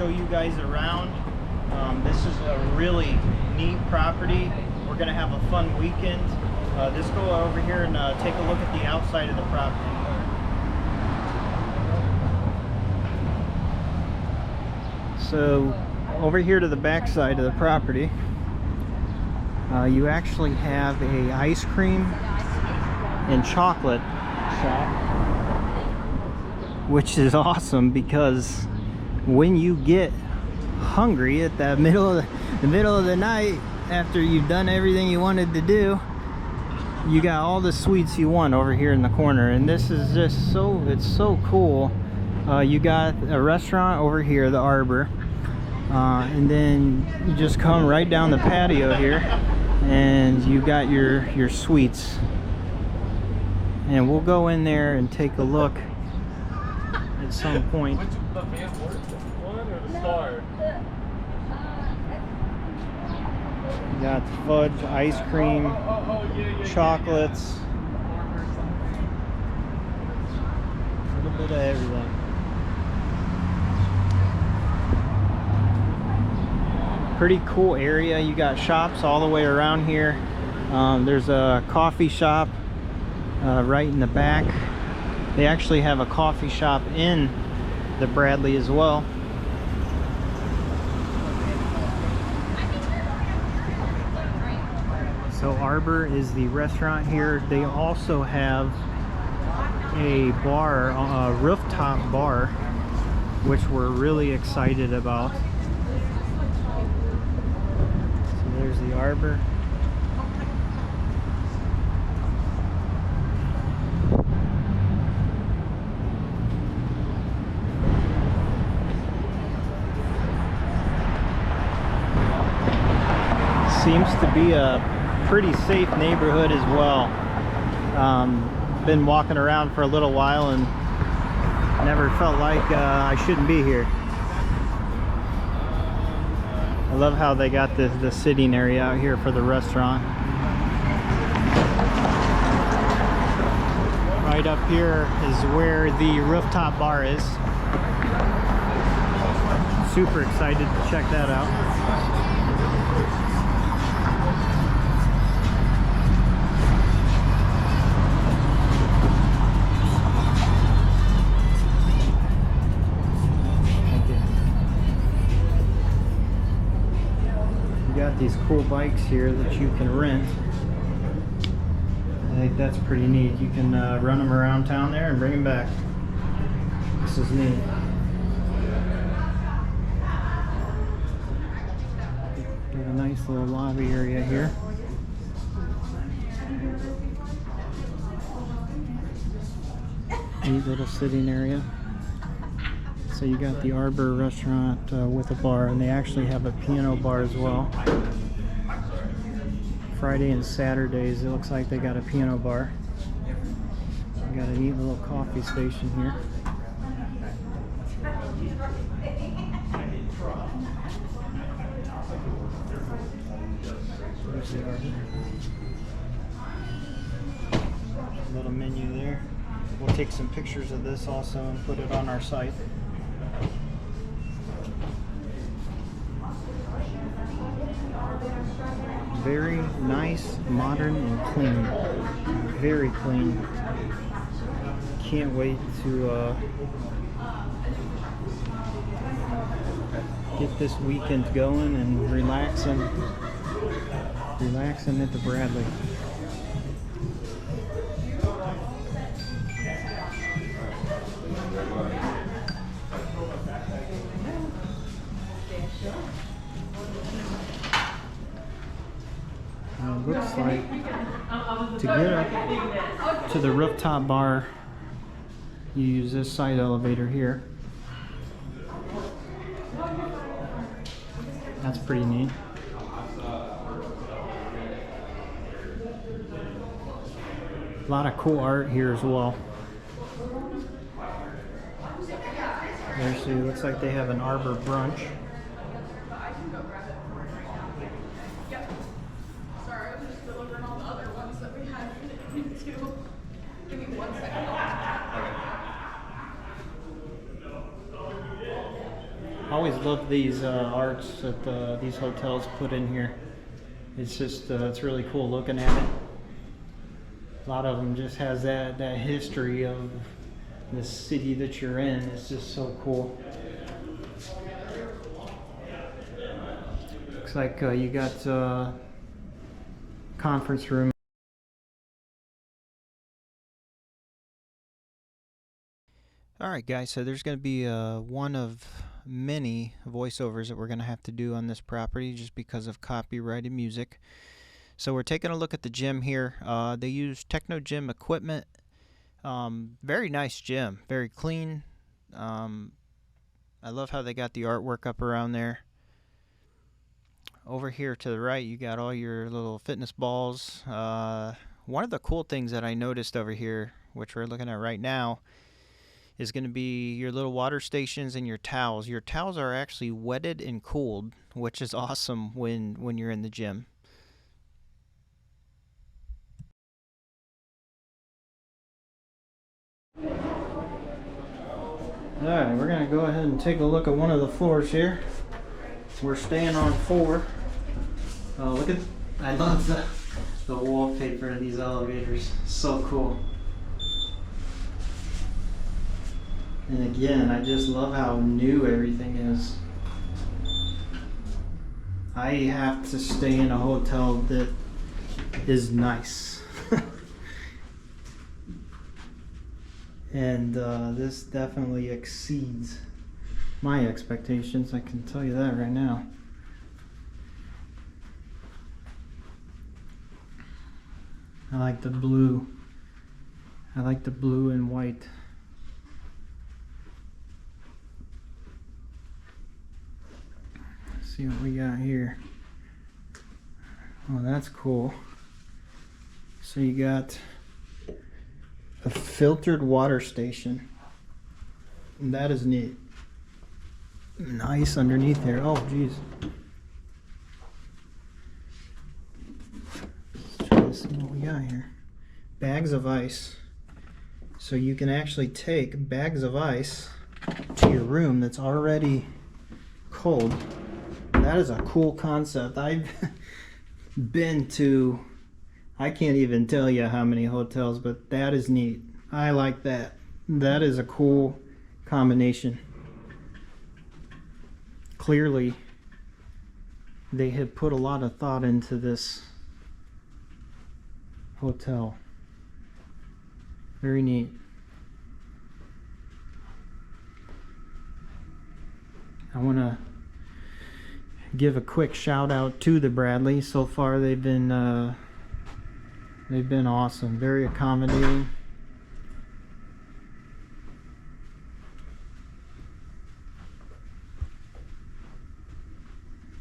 show you guys around. This is a really neat property. We're gonna have a fun weekend. Let's go over here and take a look at the outside of the property. So over here to the back side of the property, you actually have a ice cream and chocolate shop, which is awesome because when you get hungry at the middle of the night after you've done everything you wanted to do, you got all the sweets you want over here in the corner. And this is just it's so cool. You got a restaurant over here, the Arbor, and then you just come right down the patio here and you got your sweets. And we'll go in there and take a look at some point. Which the van work? One or the star? You got fudge, ice cream, chocolates, a little bit of everything. Pretty cool area. You got shops all the way around here. There's a coffee shop right in the back. They actually have a coffee shop in the Bradley as well. So Arbor is the restaurant here. They also have a bar, a rooftop bar, which we're really excited about. So there's the Arbor. Seems to be a pretty safe neighborhood as well. Been walking around for a little while and never felt like I shouldn't be here. I love how they got the sitting area out here for the restaurant. Right up here is where the rooftop bar is. Super excited to check that out. Got these cool bikes here that you can rent. I think that's pretty neat. You can run them around town there and bring them back. This is neat. Got a nice little lobby area here. Neat little sitting area. So you got the Arbor restaurant with a bar, and they actually have a piano bar as well. Friday and Saturdays, it looks like they got a piano bar. They got a neat little coffee station here. There's the Arbor. Little menu there. We'll take some pictures of this also and put it on our site. Very nice, modern, and clean. Very clean. Can't wait to get this weekend going and relaxing at the Bradley. It looks like to get up to the rooftop bar, you use this side elevator here. That's pretty neat. A lot of cool art here as well. Actually, it looks like they have an Arbor brunch. I always love these arts that these hotels put in here. It's just, it's really cool looking at it. A lot of them just has that history of the city that you're in. It's just so cool. Looks like you got conference room. Alright guys, so there's going to be one of many voiceovers that we're going to have to do on this property just because of copyrighted music. So we're taking a look at the gym here. They use Techno Gym equipment. Very nice gym, very clean. I love how they got the artwork up around there. Over here to the right you got all your little fitness balls. One of the cool things that I noticed over here, which we're looking at right now, is going to be your little water stations and your towels. Your towels are actually wetted and cooled, which is awesome when you're in the gym. Alright, we're going to go ahead and take a look at one of the floors here. We're staying on 4. Look at, I love the wallpaper of these elevators. So cool. And again, I just love how new everything is. I have to stay in a hotel that is nice. And this definitely exceeds my expectations, I can tell you that right now. I like the blue. I like the blue and white. Let's see what we got here. Oh, that's cool. So you got a filtered water station. And that is neat. Nice underneath there. Oh, geez. Let's try to see what we got here. Bags of ice. So you can actually take bags of ice to your room that's already cold. That is a cool concept. I've been to, I can't even tell you how many hotels, but that is neat. I like that. That is a cool combination. Clearly, they have put a lot of thought into this hotel. Very neat. I want to give a quick shout out to the Bradley. So far, they've been awesome. Very accommodating.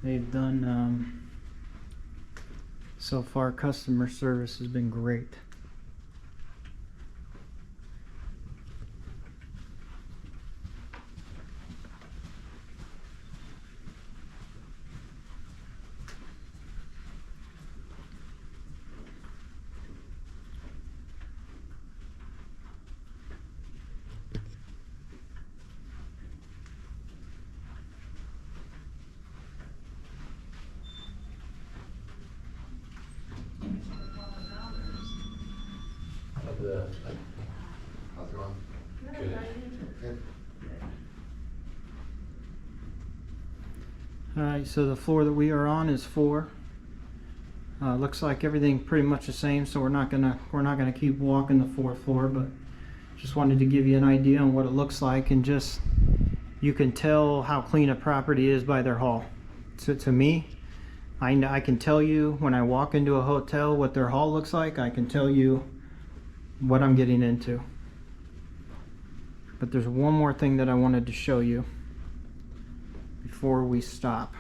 They've done, so far customer service has been great. How's it going? Good. Alright, so the floor that we are on is 4. Looks like everything pretty much the same, so we're not gonna keep walking the 4th floor, but just wanted to give you an idea on what it looks like, and just you can tell how clean a property is by their hall. So to me, I can tell you when I walk into a hotel what their hall looks like. I can tell you what I'm getting into. But there's one more thing that I wanted to show you before we stop.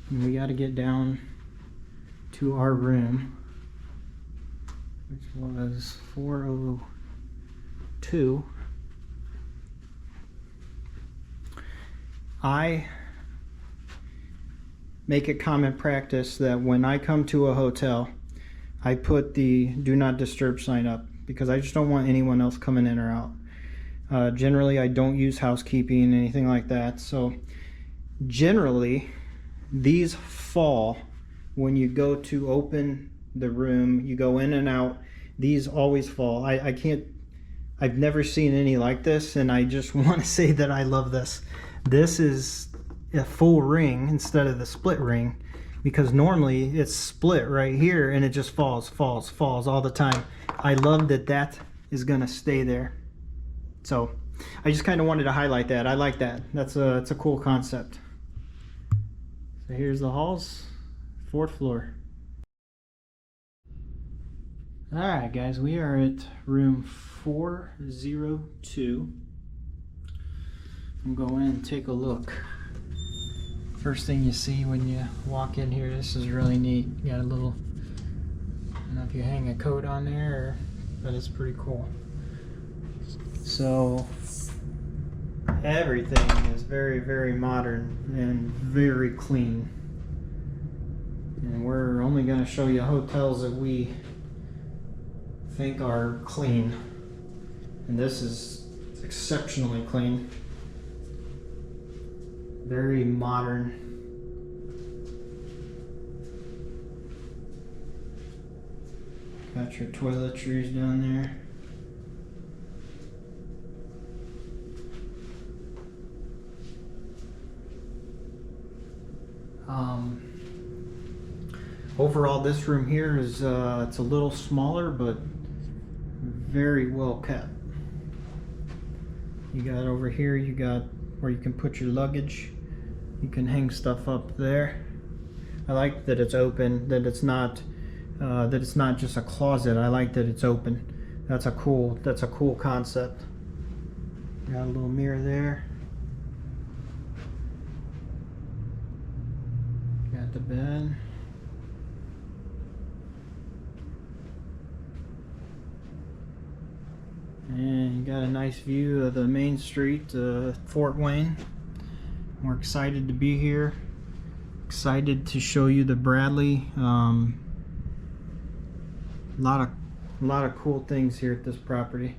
And we got to get down to our room, which was 402. I make a common practice that when I come to a hotel, I put the do not disturb sign up, because I just don't want anyone else coming in or out. Generally, I don't use housekeeping, anything like that. So generally, these fall when you go to open the room. You go in and out. These always fall. I've never seen any like this, and I just want to say that I love this. This is a full ring instead of the split ring, because normally it's split right here and it just falls all the time. I love that that is gonna stay there. So I just kind of wanted to highlight that. I like that. It's a cool concept. So here's the halls, 4th floor. All right, guys, we are at room 402. I'm going to go in and take a look. First thing you see when you walk in here, this is really neat. You got a little, I don't know if you hang a coat on there, but it's pretty cool. So everything is very, very modern and very clean. And we're only going to show you hotels that we think are clean. And this is exceptionally clean. Very modern. Got your toiletries down there. Overall, this room here is it's a little smaller, but very well kept. You got over here, you got where you can put your luggage. You can hang stuff up there. I like that it's open, that it's not just a closet. I like that it's open. That's a cool concept. Got a little mirror there. Got the bed. And you got a nice view of the main street, Fort Wayne. We're excited to be here. Excited to show you the Bradley. A lot of cool things here at this property.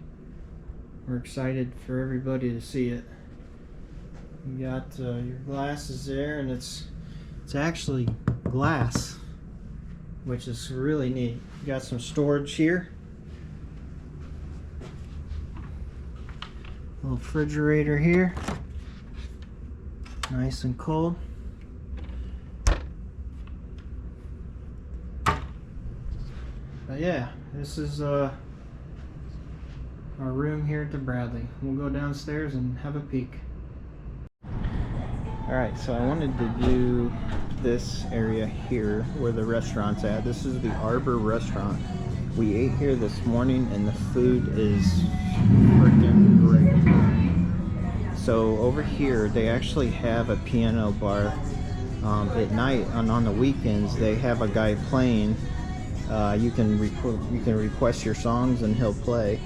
We're excited for everybody to see it. You got your glasses there, and it's actually glass, which is really neat. You got some storage here. Little refrigerator here, nice and cold. But yeah, this is our room here at the Bradley. We'll go downstairs and have a peek. Alright, so I wanted to do this area here where the restaurant's at. This is the Arbor restaurant. We ate here this morning and the food is freaking great. So over here they actually have a piano bar. At night and on the weekends they have a guy playing. You can request your songs and he'll play.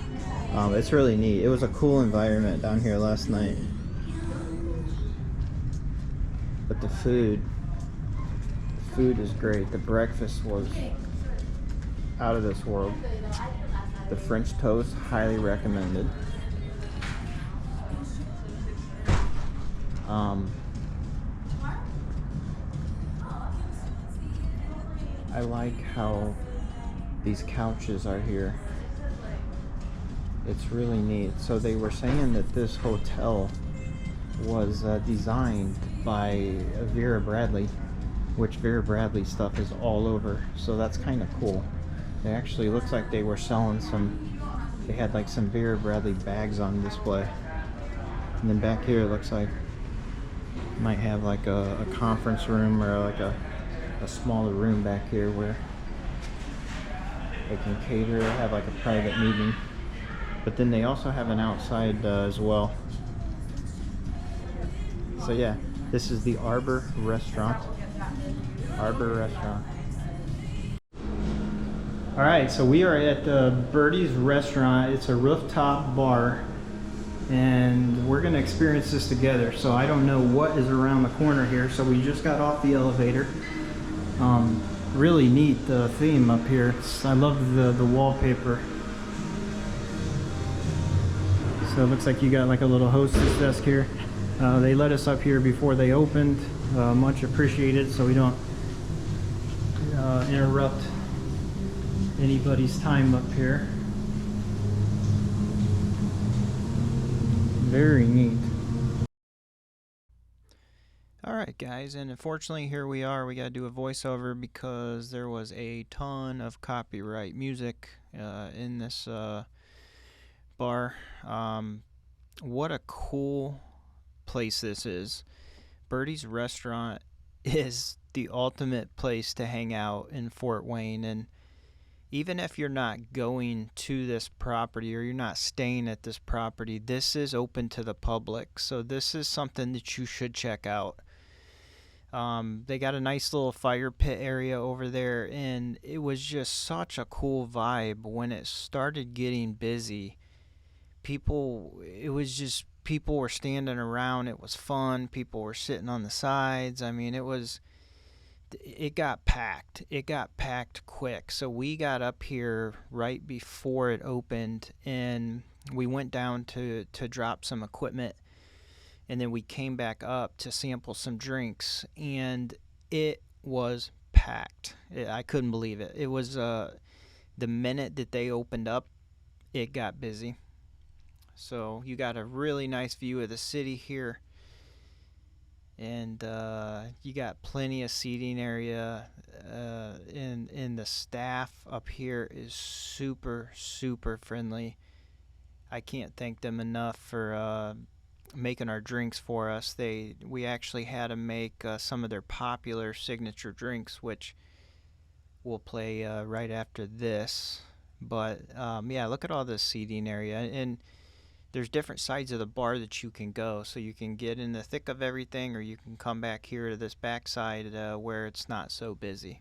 It's really neat. It was a cool environment down here last night. But the food is great. The breakfast was out of this world. The French toast, highly recommended. I like how these couches are here. It's really neat. So they were saying that this hotel was designed by Vera Bradley, which Vera Bradley stuff is all over. So that's kind of cool. They actually looks like they were selling they had like some Vera Bradley bags on display. And then back here it looks like might have like a conference room or like a smaller room back here where they can cater or have like a private meeting. But then they also have an outside as well. So yeah, this is the Arbor restaurant. Arbor restaurant. Alright, so we are at Birdie's restaurant. It's a rooftop bar, and we're going to experience this together. So I don't know what is around the corner here. So we just got off the elevator. Really neat theme up here. I love the wallpaper. So So it looks like you got like a little hostess desk here. They let us up here before they opened. Much appreciated, so we don't interrupt anybody's time up here. Very neat. Alright guys, and unfortunately here we are. We gotta do a voiceover because there was a ton of copyright music in this bar. What a cool place this is. Birdie's restaurant is the ultimate place to hang out in Fort Wayne, and even if you're not going to this property or you're not staying at this property, this is open to the public, so this is something that you should check out. They got a nice little fire pit area over there, and it was just such a cool vibe when it started getting busy. People were standing around. It was fun. People were sitting on the sides. I mean, it got packed. It got packed quick. So we got up here right before it opened, and we went down to drop some equipment, and then we came back up to sample some drinks, and it was packed. I couldn't believe it. It was the minute that they opened up, it got busy. So you got a really nice view of the city here, and you got plenty of seating area, and the staff up here is super friendly. I can't thank them enough for making our drinks for us. We actually had them make some of their popular signature drinks, which we'll play right after this. But yeah, look at all this seating area, and there's different sides of the bar that you can go, so you can get in the thick of everything, or you can come back here to this back side where it's not so busy.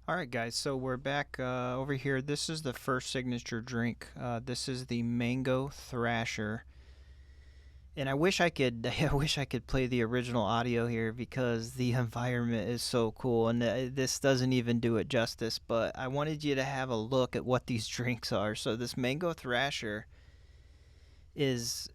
Alright guys, so we're back over here. This is the first signature drink. This is the Mango Thrasher. And I wish I could play the original audio here because the environment is so cool, and this doesn't even do it justice, but I wanted you to have a look at what these drinks are. So this Mango Thrasher is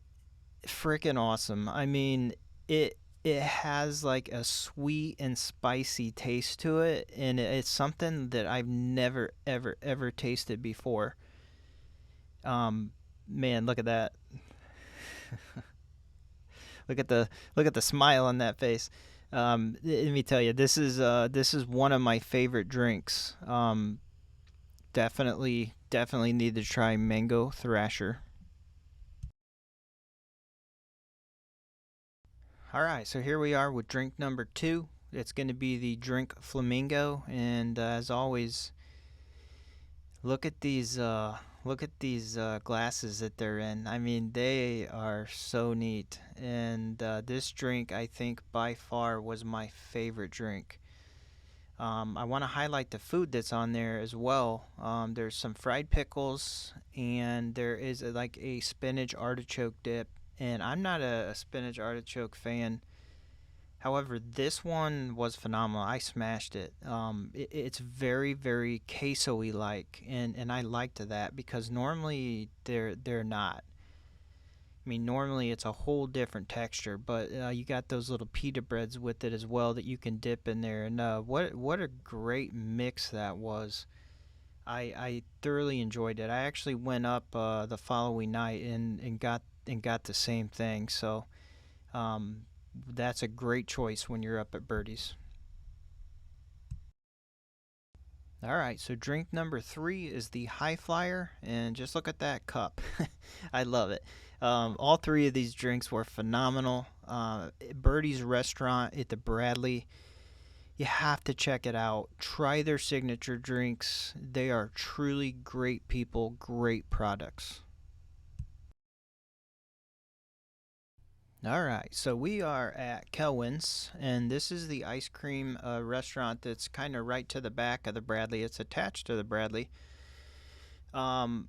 freaking awesome. I mean, it has like a sweet and spicy taste to it, and it's something that I've never ever tasted before. Man, look at that. Look at the smile on that face. Let me tell you, this is one of my favorite drinks. Definitely need to try Mango Thrasher. Alright, so here we are with drink number 2. It's going to be the drink Flamingo, and as always, look at these glasses that they're in. I mean, they are so neat, and this drink, I think, by far was my favorite drink. I want to highlight the food that's on there as well. There's some fried pickles, and there is like a spinach artichoke dip, and I'm not a spinach artichoke fan. However, this one was phenomenal. I smashed it. It's very queso-y like, and I liked that because normally they're not. I mean, normally it's a whole different texture, but you got those little pita breads with it as well that you can dip in there, and what a great mix that was. I thoroughly enjoyed it. I actually went up the following night and got the same thing. So that's a great choice when you're up at Birdie's. Alright, so drink number 3 is the High Flyer, and just look at that cup. I love it. All 3 of these drinks were phenomenal. Birdie's restaurant at the Bradley, you have to check it out. Try their signature drinks. They are truly great people, great products. Alright, so we are at Kilwins, and this is the ice cream restaurant that's kind of right to the back of the Bradley. It's attached to the Bradley. And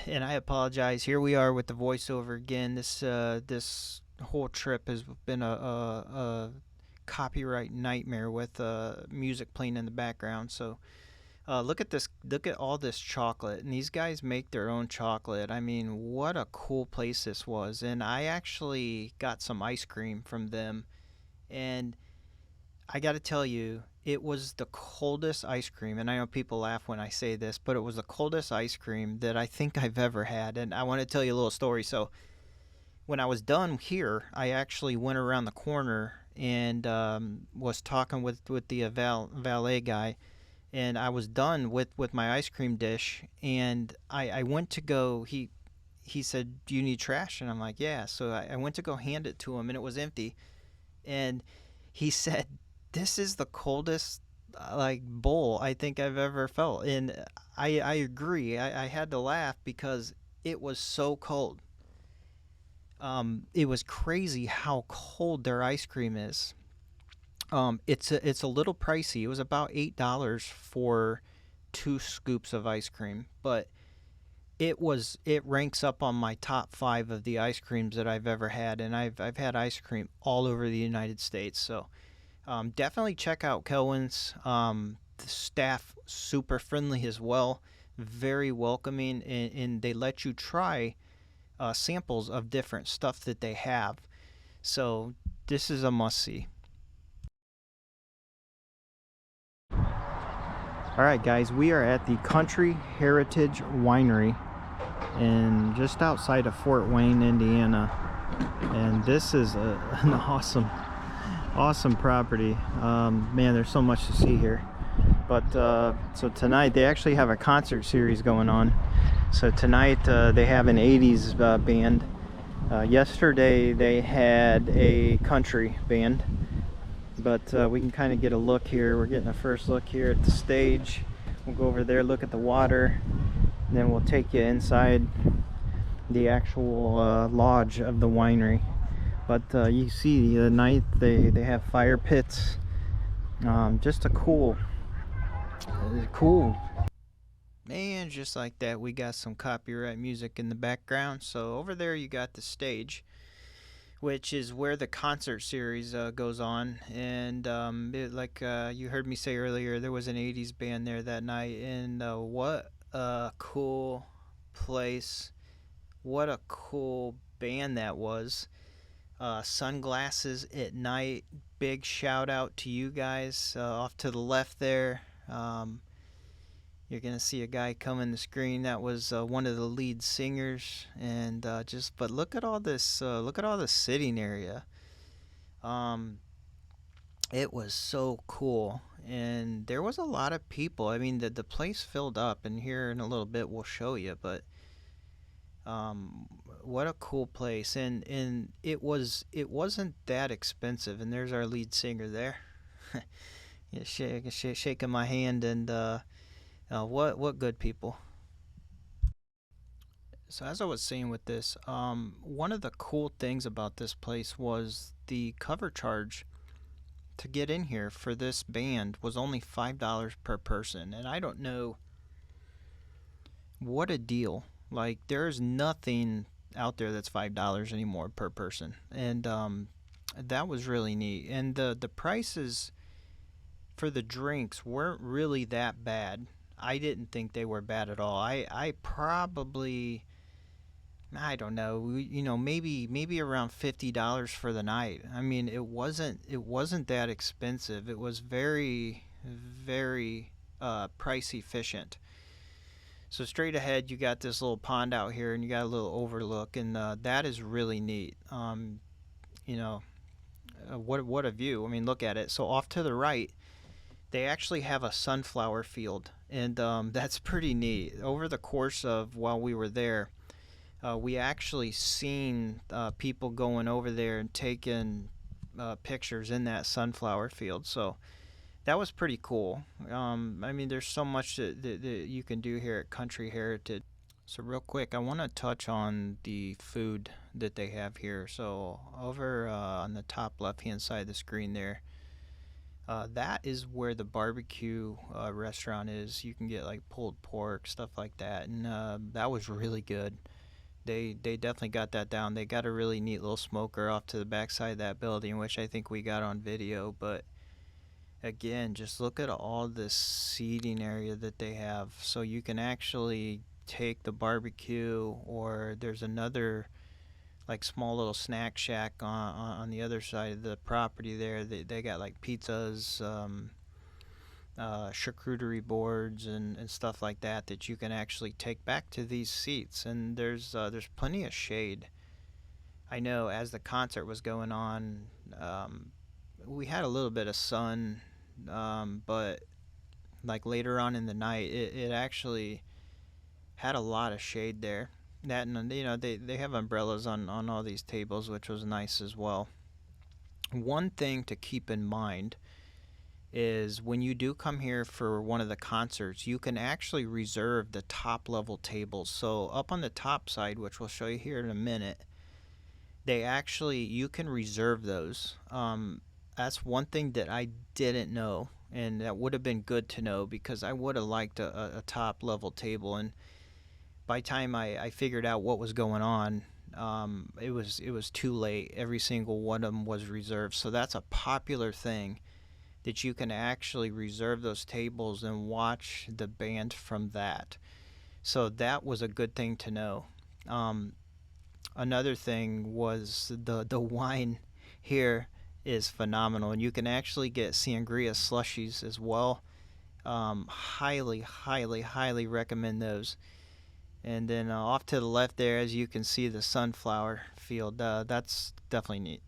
I apologize. Here we are with the voiceover again. This whole trip has been a copyright nightmare with music playing in the background. So look at this. Look at all this chocolate. And these guys make their own chocolate. I mean, what a cool place this was. And I actually got some ice cream from them. And I got to tell you, it was the coldest ice cream. And I know people laugh when I say this, but it was the coldest ice cream that I think I've ever had. And I want to tell you a little story. So when I was done here, I actually went around the corner and was talking with the valet guy. And I was done with my ice cream dish, and I went to go. He said, "Do you need trash?" And I'm like, "Yeah." So I went to go hand it to him, and it was empty. And he said, "This is the coldest like bowl I think I've ever felt." And I agree. I had to laugh because it was so cold. It was crazy how cold their ice cream is. It's a little pricey. It was about $8 for 2 scoops of ice cream, but it ranks up on my top 5 of the ice creams that I've ever had, and I've had ice cream all over the United States. So definitely check out Kilwins. The staff super friendly as well, very welcoming, and they let you try samples of different stuff that they have. So this is a must see. Alright guys, we are at the Country Heritage Winery and just outside of Fort Wayne, Indiana. And this is an awesome property. Man, there's so much to see here. But so tonight they actually have a concert series going on. So tonight they have an 80s band. Yesterday they had a country band. But we can kind of get a look here. We're getting a first look here at the stage. We'll go over there, look at the water, and then we'll take you inside the actual lodge of the winery. But you see the night they have fire pits. Just a cool. And just like that, we got some copyright music in the background. So over there you got the stage, which is where the concert series goes on. And like you heard me say earlier, there was an 80s band there that night. And what a cool place. What a cool band that was. Sunglasses at Night. Big shout out to you guys. Off to the left there. You're gonna see a guy come in the screen that was one of the lead singers, and but look at all this. Look at all the sitting area. It was so cool, and there was a lot of people. I mean, the place filled up, and here in a little bit we'll show you. But what a cool place, and it wasn't that expensive. And there's our lead singer there. Yeah, shaking my hand, and what good people. So as I was saying with this, one of the cool things about this place was the cover charge to get in here for this band was only $5 per person. And I don't know, what a deal. Like, there's nothing out there that's $5 anymore per person. And that was really neat. And the prices for the drinks weren't really that bad. I didn't think they were bad at all. I probably, I don't know, maybe around $50 for the night. I mean, it wasn't that expensive. It was very, very price efficient. So straight ahead, you got this little pond out here, and you got a little overlook, and that is really neat. What a view! I mean, look at it. So off to the right, they actually have a sunflower field, and that's pretty neat. Over the course of while we were there, we actually seen people going over there and taking pictures in that sunflower field. So that was pretty cool. I mean, there's so much that you can do here at Country Heritage. So real quick, I want to touch on the food that they have here. So over on the top left-hand side of the screen there, that is where the barbecue restaurant is. You can get like pulled pork, stuff like that, and that was really good. They definitely got that down. They got a really neat little smoker off to the backside of that building, which I think we got on video. But again, just look at all this seating area that they have. So you can actually take the barbecue, or there's another like small little snack shack on the other side of the property there. They got like pizzas, charcuterie boards and stuff like that that you can actually take back to these seats. And there's plenty of shade. I know as the concert was going on, we had a little bit of sun, but like later on in the night, it actually had a lot of shade there. That, and they have umbrellas on all these tables, which was nice as well. One thing to keep in mind is when you do come here for one of the concerts, you can actually reserve the top level tables. So up on the top side, which we'll show you here in a minute, you can reserve those. That's one thing that I didn't know, and that would have been good to know, because I would have liked a top level table. And by the time I figured out what was going on, it was too late. Every single one of them was reserved. So that's a popular thing, that you can actually reserve those tables and watch the band from that. So that was a good thing to know. Another thing was the wine here is phenomenal, and you can actually get sangria slushies as well. Highly, highly, highly recommend those. And then off to the left there, as you can see, the sunflower field. That's definitely neat.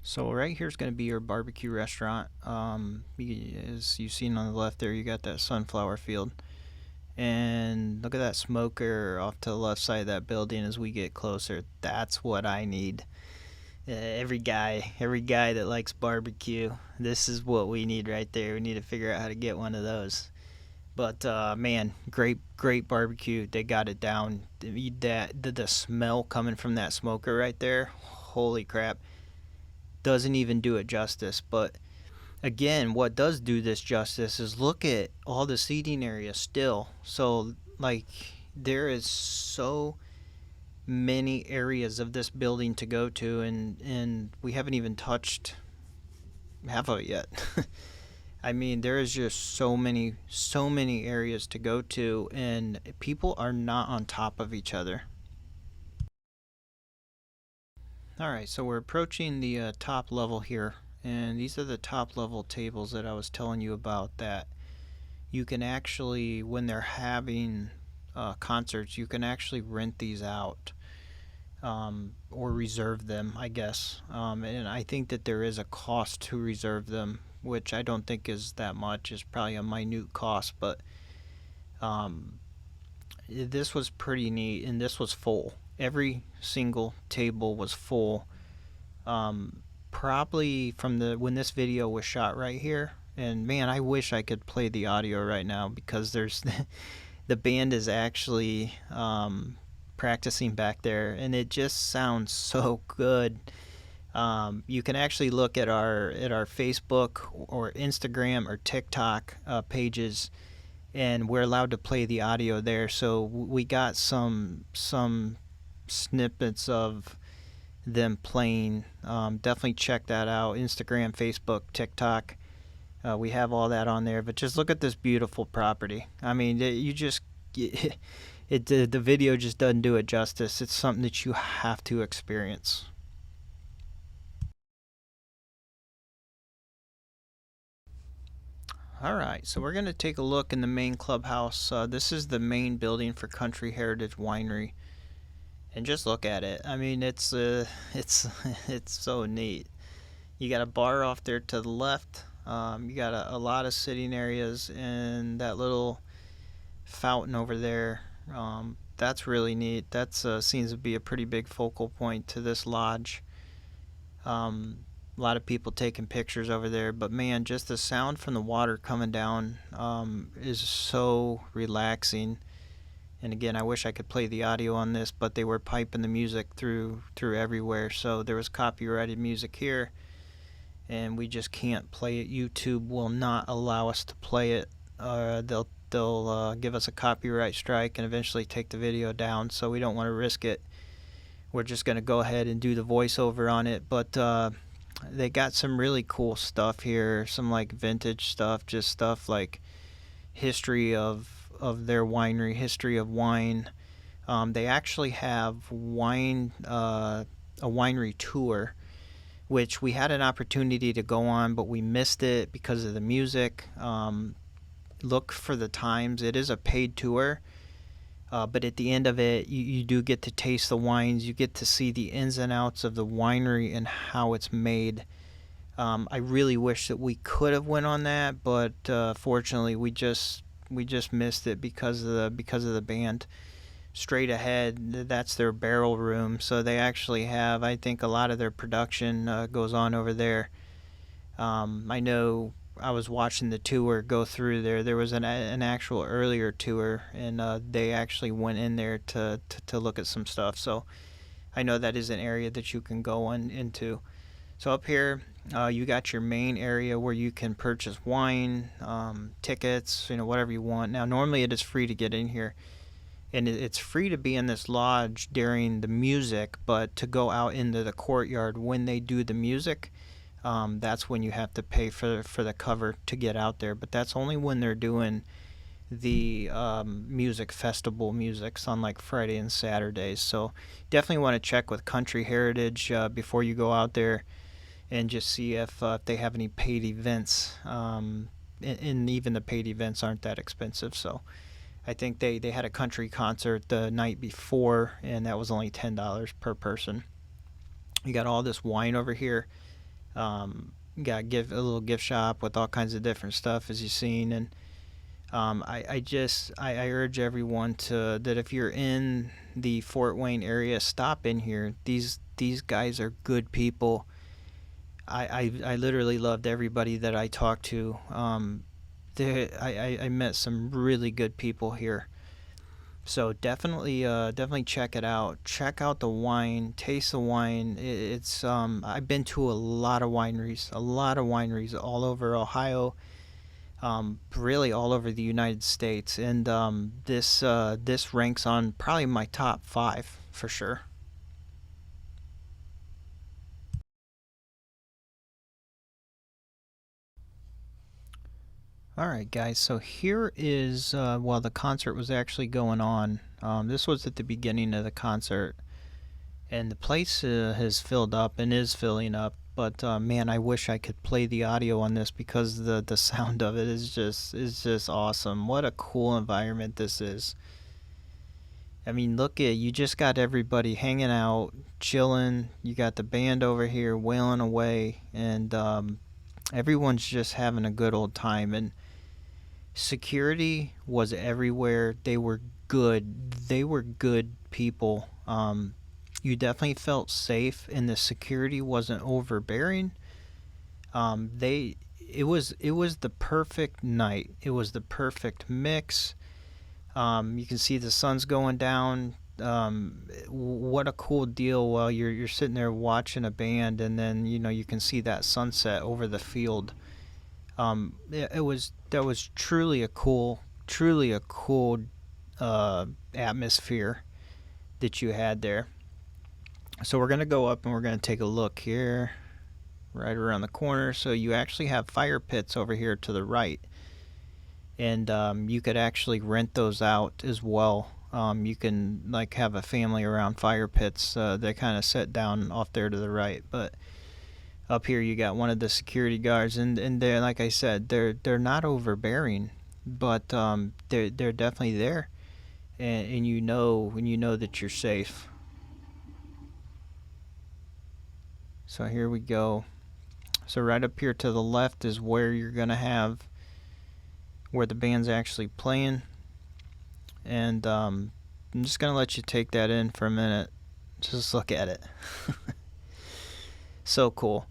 So right here is going to be your barbecue restaurant. As you've seen on the left there, you got that sunflower field. And look at that smoker off to the left side of that building as we get closer. That's what I need. Every guy that likes barbecue, this is what we need right there. We need to figure out how to get one of those. But man, great barbecue. They got it down. The smell coming from that smoker right there, holy crap, doesn't even do it justice. But again, what does do this justice is look at all the seating area still. So like, there is so many areas of this building to go to, and we haven't even touched half of it yet. I mean, there is just so many areas to go to, and people are not on top of each other. Alright, so we're approaching the top level here, and these are the top level tables that I was telling you about, that you can actually, when they're having concerts, you can actually rent these out, or reserve them, I guess. And I think that there is a cost to reserve them, which I don't think is that much. It's probably a minute cost, but this was pretty neat, and this was full. Every single table was full. Probably from when this video was shot right here. And man, I wish I could play the audio right now, because there's the band is actually practicing back there, and it just sounds so good. You can actually look at our Facebook or Instagram or TikTok pages, and we're allowed to play the audio there. So we got some snippets of them playing. Definitely check that out. Instagram, Facebook, TikTok. We have all that on there. But just look at this beautiful property. I mean, the video just doesn't do it justice. It's something that you have to experience. Alright, so we're going to take a look in the main clubhouse. This is the main building for Country Heritage Winery. And just look at it. I mean, it's so neat. You got a bar off there to the left. You got a lot of sitting areas, and that little fountain over there. That's really neat. That seems to be a pretty big focal point to this lodge. A lot of people taking pictures over there, but man, just the sound from the water coming down is so relaxing. And again, I wish I could play the audio on this, but they were piping the music through everywhere, so there was copyrighted music here, and we just can't play it. YouTube will not allow us to play it. they'll give us a copyright strike and eventually take the video down, so we don't want to risk it. We're just going to go ahead and do the voiceover on it. But they got some really cool stuff here, some like vintage stuff, just stuff like history of their winery, history of wine. They actually have a winery tour, which we had an opportunity to go on, but we missed it because of the music. Look for the times. It is a paid tour, but at the end of it, you do get to taste the wines. You get to see the ins and outs of the winery and how it's made. I really wish that we could have went on that, but fortunately, we just missed it because of the band. Straight ahead, that's their barrel room, so they actually have, I think, a lot of their production goes on over there. I know I was watching the tour go through there. There was an actual earlier tour, and they actually went in there to look at some stuff, so I know that is an area that you can go into. So up here, you got your main area where you can purchase wine, tickets, whatever you want. Now, normally it is free to get in here, and it's free to be in this lodge during the music, but to go out into the courtyard when they do the music, that's when you have to pay for the cover to get out there. But that's only when they're doing the music festival musics on like Friday and Saturdays. So definitely want to check with Country Heritage before you go out there, and just see if they have any paid events. And even the paid events aren't that expensive. So I think they had a country concert the night before, and that was only $10 per person. You got all this wine over here. You got a little gift shop with all kinds of different stuff, as you've seen. And I urge everyone that if you're in the Fort Wayne area, stop in here. These guys are good people. I literally loved everybody that I talked to. I met some really good people here. So definitely check it out. Check out the wine, taste the wine. It's I've been to a lot of wineries all over Ohio, really all over the United States, and this ranks on probably my top 5 for sure. Alright guys, so here is while the concert was actually going on. This was at the beginning of the concert, and the place has filled up and is filling up, but man, I wish I could play the audio on this because the sound of it is just awesome. What a cool environment this is. I mean, look at, you just got everybody hanging out, chilling. You got the band over here wailing away, and everyone's just having a good old time. And security was everywhere. They were good. They were good people. You definitely felt safe, and the security wasn't overbearing. It was the perfect night. It was the perfect mix. You can see the sun's going down. What a cool deal while you're sitting there watching a band, and then you can see that sunset over the field. That was truly a cool atmosphere that you had there. So we're gonna go up and we're gonna take a look here, right around the corner. So you actually have fire pits over here to the right, and you could actually rent those out as well. You can like have a family around fire pits. They kind of set down off there to the right, but up here you got one of the security guards, and they're, like I said, they're not overbearing, but they're definitely there, and when you know that you're safe. So here we go. So right up here to the left is where you're gonna have where the band's actually playing, and I'm just gonna let you take that in for a minute. Just look at it. So cool.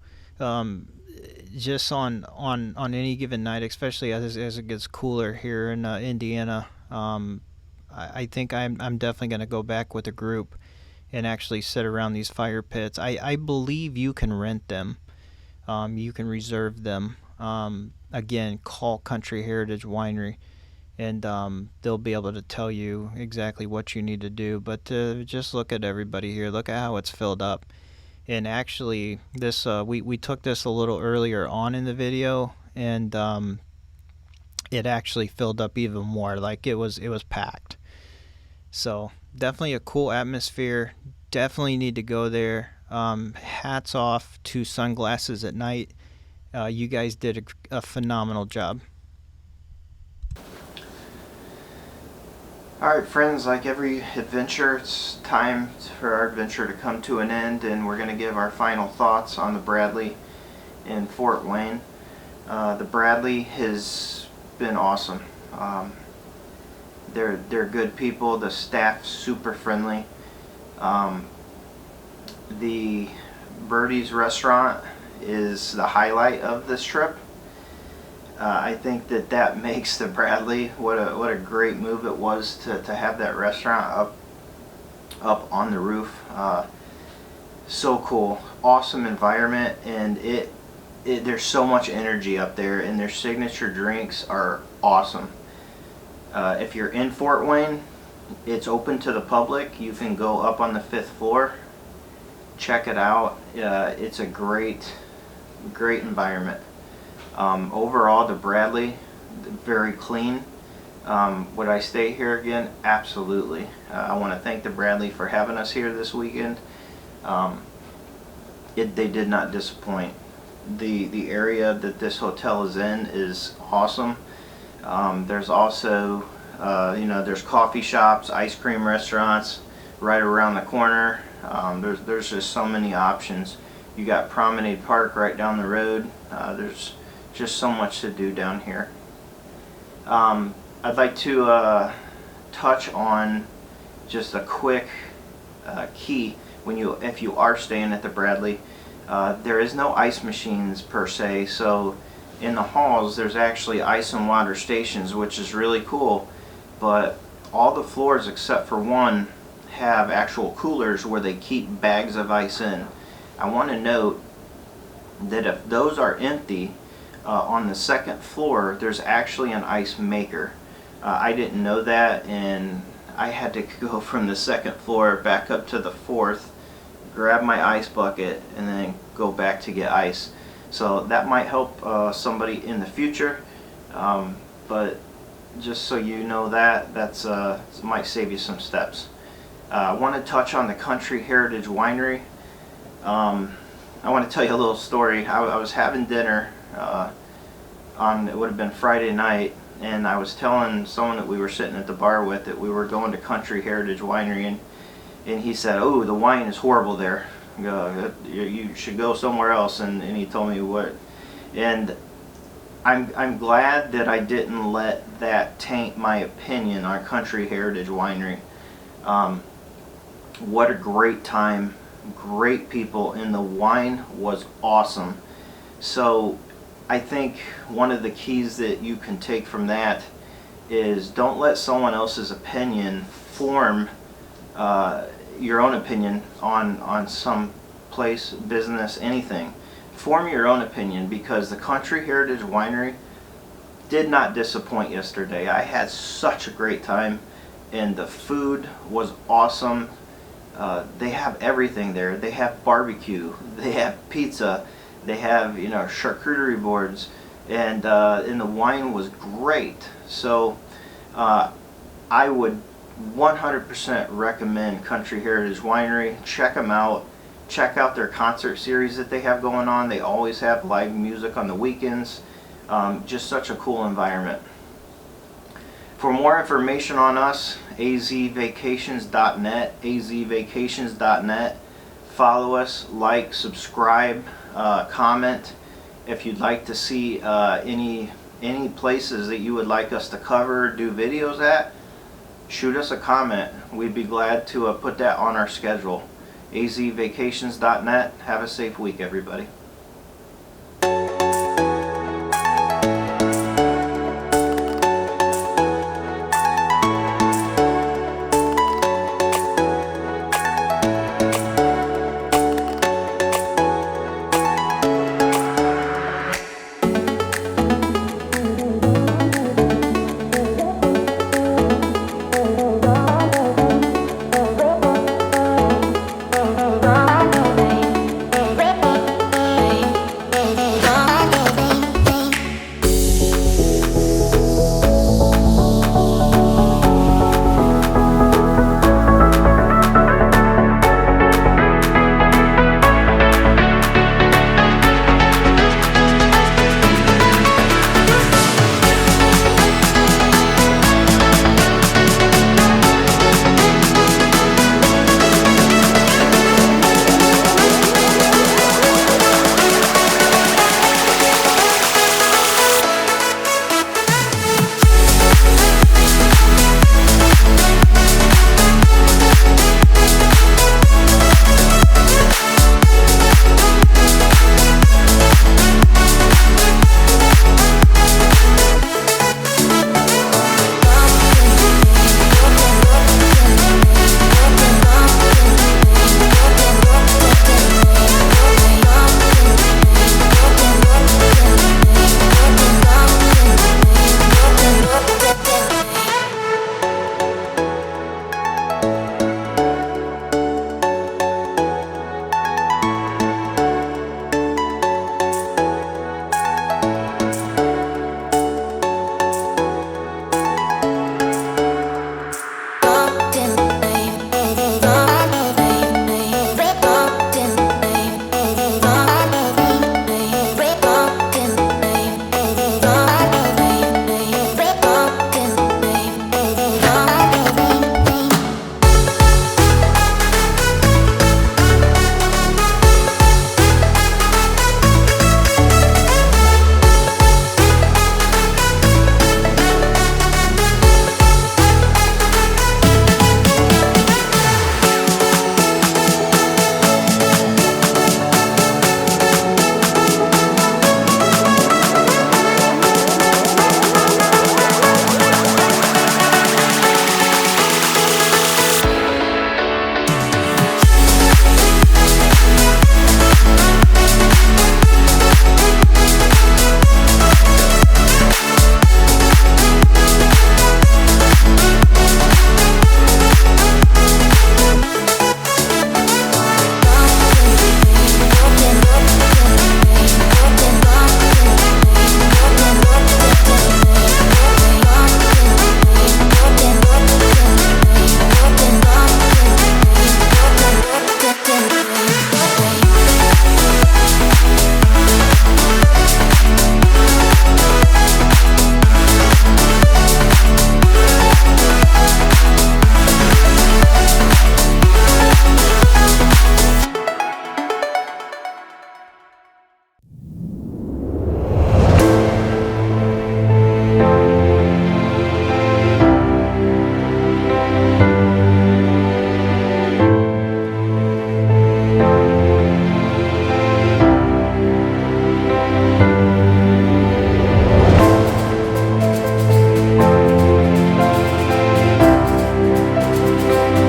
Just on any given night, especially as it gets cooler here in Indiana, I think I'm definitely gonna go back with a group and actually sit around these fire pits. I believe you can rent them. You can reserve them. Again, call Country Heritage Winery, and they'll be able to tell you exactly what you need to do. But just look at everybody here. Look at how it's filled up. And actually, this we took this a little earlier on in the video, and it actually filled up even more. Like it was packed. So definitely a cool atmosphere. Definitely need to go there. Hats off to Sunglasses at Night. You guys did a phenomenal job. Alright friends, like every adventure, it's time for our adventure to come to an end, and we're going to give our final thoughts on the Bradley in Fort Wayne. The Bradley has been awesome. They're good people. The staff's super friendly. The Birdie's restaurant is the highlight of this trip. I think that makes the Bradley, what a great move it was to have that restaurant up on the roof. So cool, awesome environment, and there's so much energy up there, and their signature drinks are awesome. If you're in Fort Wayne, it's open to the public. You can go up on the 5th floor, check it out. It's a great environment. Overall, the Bradley, very clean. Would I stay here again? Absolutely. I want to thank the Bradley for having us here this weekend. They did not disappoint. The area that this hotel is in is awesome. There's also, there's coffee shops, ice cream restaurants right around the corner. There's just so many options. You got Promenade Park right down the road. There's just so much to do down here. I'd like to touch on just a quick key if you are staying at the Bradley. There is no ice machines per se, so in the halls there's actually ice and water stations, which is really cool, but all the floors except for one have actual coolers where they keep bags of ice in. I want to note that if those are empty, on the 2nd floor there's actually an ice maker. I didn't know that, and I had to go from the 2nd floor back up to the 4th, grab my ice bucket, and then go back to get ice. So that might help somebody in the future, but just so you know that's might save you some steps. I want to touch on the Country Heritage Winery. I want to tell you a little story. I was having dinner it would have been Friday night, and I was telling someone that we were sitting at the bar with that we were going to Country Heritage Winery, and he said, "Oh, the wine is horrible there. You should go somewhere else." And he told me what. And I'm glad that I didn't let that taint my opinion on Country Heritage Winery. What a great time, great people, and the wine was awesome. So I think one of the keys that you can take from that is don't let someone else's opinion form your own opinion on some place, business, anything. Form your own opinion, because the Country Heritage Winery did not disappoint yesterday. I had such a great time, and the food was awesome. They have everything there. They have barbecue, they have pizza, they have charcuterie boards, and the wine was great. So I would 100% recommend Country Heritage Winery. Check them out. Check out their concert series that they have going on. They always have live music on the weekends. Just such a cool environment. For more information on us, azvacations.net, azvacations.net. Follow us, like, subscribe, comment. If you'd like to see any places that you would like us to cover, do videos at, shoot us a comment. We'd be glad to put that on our schedule. azvacations.net. Have a safe week, everybody.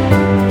Bye.